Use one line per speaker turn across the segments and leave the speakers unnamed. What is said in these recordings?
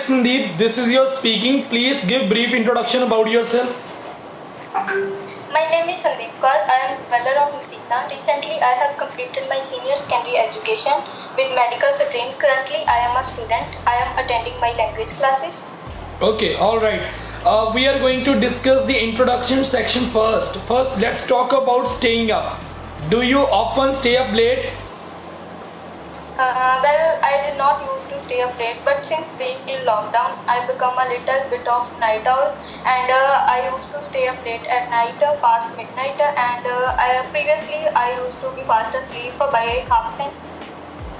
is Sandeep. This is your speaking. Please give brief introduction about yourself.
My name is Sandeep Kaur. I am dweller of Msita. Recently, I have completed my senior secondary education with medical stream. Currently, I am a student. I am attending my language classes.
Okay, all right. We are going to discuss the introduction section first. First, let's talk about staying up. Do you often stay up late?
Well, I did not used to stay up late, but since being in lockdown, I become a little bit of night owl, and I used to stay up late at night, past midnight, and previously I used to be fast asleep by half 10.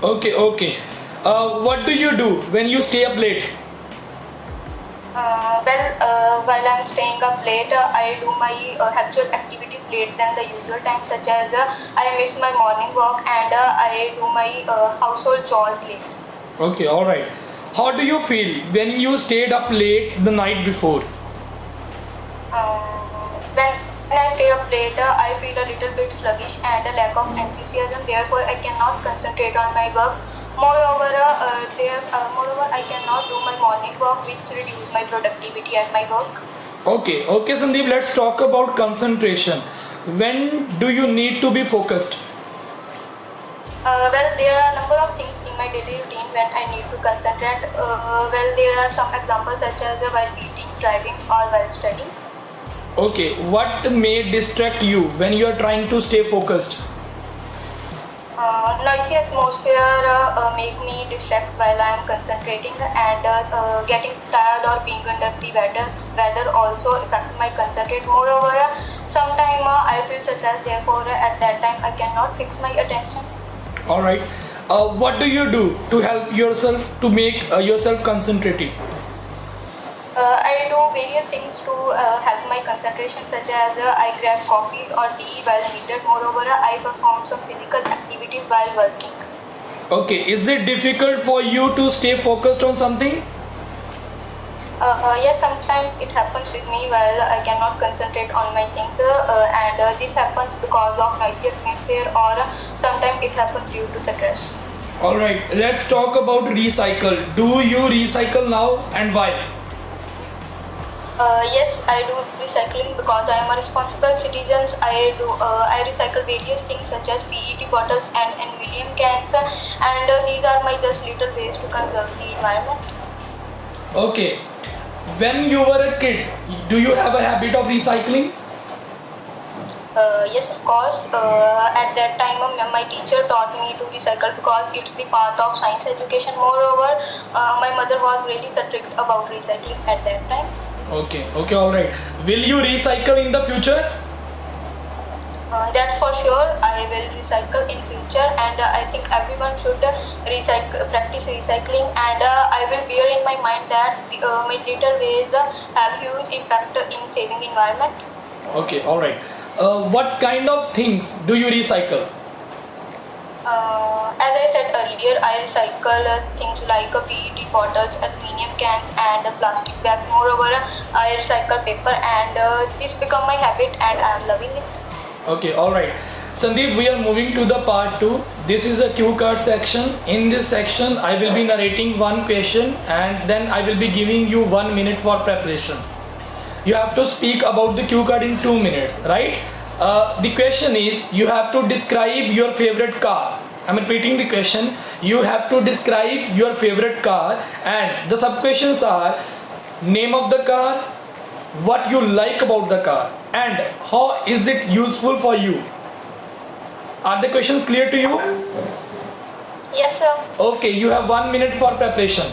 Okay, okay. What do you do when you stay up late?
While I'm staying up late, I do my habitual activities late than the usual time, such as I miss my morning walk and I do my household chores late.
Okay, all right. How do you feel when you stayed up late the night before?
When I stay up late, I feel a little bit sluggish and a lack of enthusiasm. Therefore, I cannot concentrate on my work. Moreover, I cannot do my morning walk, which reduce my productivity at my work.
Okay, okay, Sandeep, let's talk about concentration. When do you need to be focused?
There are a number of things in my daily routine when I need to concentrate. There are some examples such as while eating, driving, or while studying.
Okay, what may distract you when you are trying to stay focused?
Noisy atmosphere make me distract while I am concentrating, and getting tired or being under the weather also affect my concentration. Moreover, sometimes I feel stressed, therefore at that time I cannot fix my attention.
All right. What do you do to help yourself to make yourself concentrating?
I do various things to help my concentration, such as I grab coffee or tea while needed. Moreover, I perform some physical activities while working.
Okay, is it difficult for you to stay focused on something?
Yes, sometimes it happens with me while I cannot concentrate on my things, and this happens because of noisy atmosphere, or sometimes it happens due to stress.
All right, let's talk about recycle. Do you recycle now and why?
Yes, I do recycling because I am a responsible citizen. I recycle various things such as PET bottles and aluminum cans, and these are my just little ways to conserve the environment.
Okay, when you were a kid, do you have a habit of recycling?
Yes, of course. At that time, my teacher taught me to recycle because it's the part of science education. Moreover, my mother was really strict about recycling at that time.
Okay, okay, all right. Will you recycle in the future?
That's for sure. I will recycle in future, and I think everyone should practice recycling. And I will bear in my mind that my little ways have huge impact in saving environment.
Okay, all right. What kind of things do you recycle?
As I said earlier, I recycle things like PET bottles, aluminum cans, and plastic bags. Moreover, I recycle paper, and this become my habit, and I am loving it.
Okay, all right. Sandeep, we are moving to the part 2. This is a cue card section. In this section, I will be narrating one question and then I will be giving you 1 minute for preparation. You have to speak about the cue card in 2 minutes, right? The question is, you have to describe your favorite car. I'm repeating the question. You have to describe your favorite car, and the sub questions are name of the car, what you like about the car, and how is it useful for you. Are the questions clear to you?
Yes, sir.
Okay, you have 1 minute for preparation.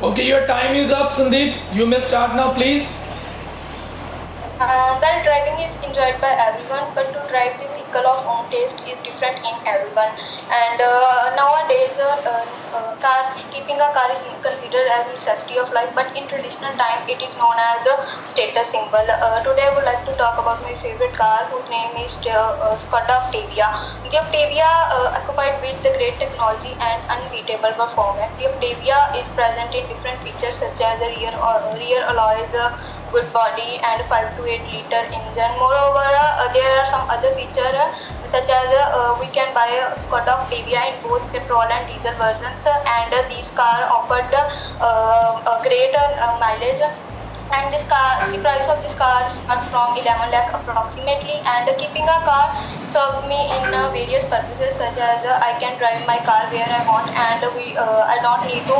Okay, your time is up, Sandeep. You may start now, please.
Well, driving is enjoyed by everyone, but to drive the vehicle of own taste is different in everyone. And nowadays, keeping a car is considered as a necessity of life, but in traditional time, it is known as a status symbol. Today, I would like to talk about my favorite car, whose name is Skoda Octavia. The Octavia, occupied with the great technology and unbeatable performance. The Octavia is present in different features such as the rear alloys, good body and 5 to 8 liter engine. Moreover, there are some other features such as we can buy a Skoda Octavia in both petrol and diesel versions, and these cars offered a great mileage. And this car, the price of this car starts from 11 lakh approximately. And keeping a car serves me in various purposes, such as I can drive my car where I want, and I don't need to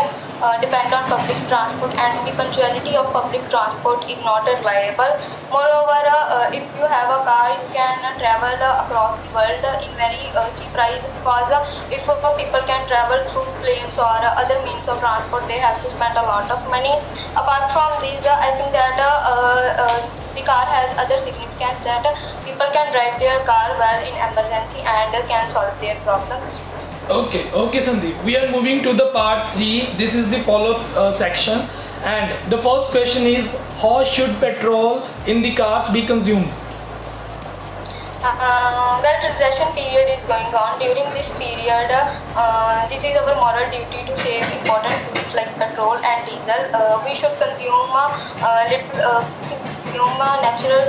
depend on public transport, and the punctuality of public transport is not reliable. Moreover, if you have a car, you can travel across the world in very cheap price, because if people can travel through planes or other means of transport, they have to spend a lot of money. Apart from these, I think that the car has other significance, that people can drive their car well in emergency and can solve their problems.
Okay, Sandeep. We are moving to the part 3. This is the follow-up section. And the first question is, how should petrol in the cars be consumed?
Well, transition period is going on. During this period, this is our moral duty to save important foods like petrol and diesel. We should consume natural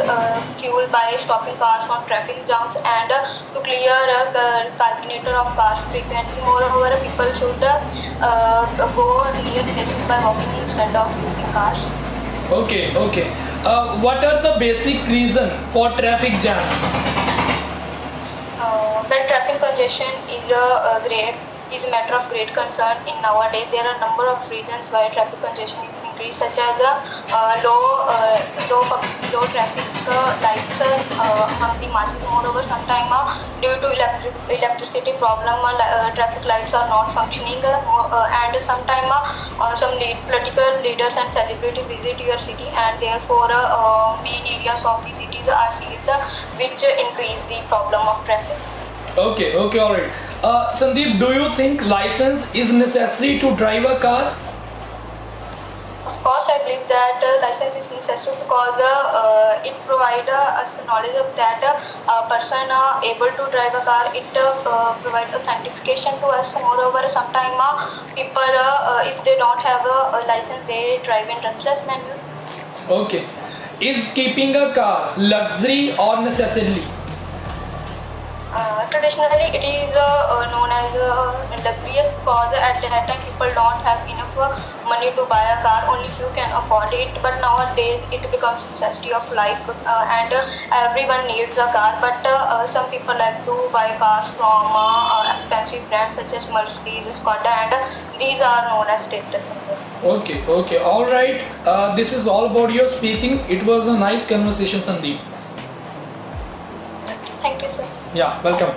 fuel by stopping cars from traffic jams, and to clear the carburetor of cars frequently. Moreover, people should go near places by walking instead of using cars.
Okay. What are the basic reason for traffic jams?
Well, traffic congestion is a matter of great concern in nowadays. There are a number of reasons why traffic congestion is increased, such as low traffic lights among the masses. Moreover, sometimes due to electricity problem, traffic lights are not functioning, and sometimes some political leaders and celebrities visit your city, and therefore main areas of the cities are sealed, which increase the problem of traffic.
Okay, alright. Sandeep, do you think license is necessary to drive a car?
Of course, I believe that license is necessary, because it provides us knowledge of that a person able to drive a car. It provides authentication to us. Moreover, sometimes people, if they don't have a license, they drive in reckless manner.
Okay. Is keeping a car luxury or necessity?
Traditionally, it is known as luxurious, because at that time people don't have enough money to buy a car. Only few can afford it. But nowadays, it becomes necessity of life, and everyone needs a car. But some people like to buy cars from expensive brands such as Mercedes, Skoda, and these are known as status symbols.
Okay, alright. This is all about your speaking. It was a nice conversation, Sandeep.
Thank you, sir.
Yeah, welcome.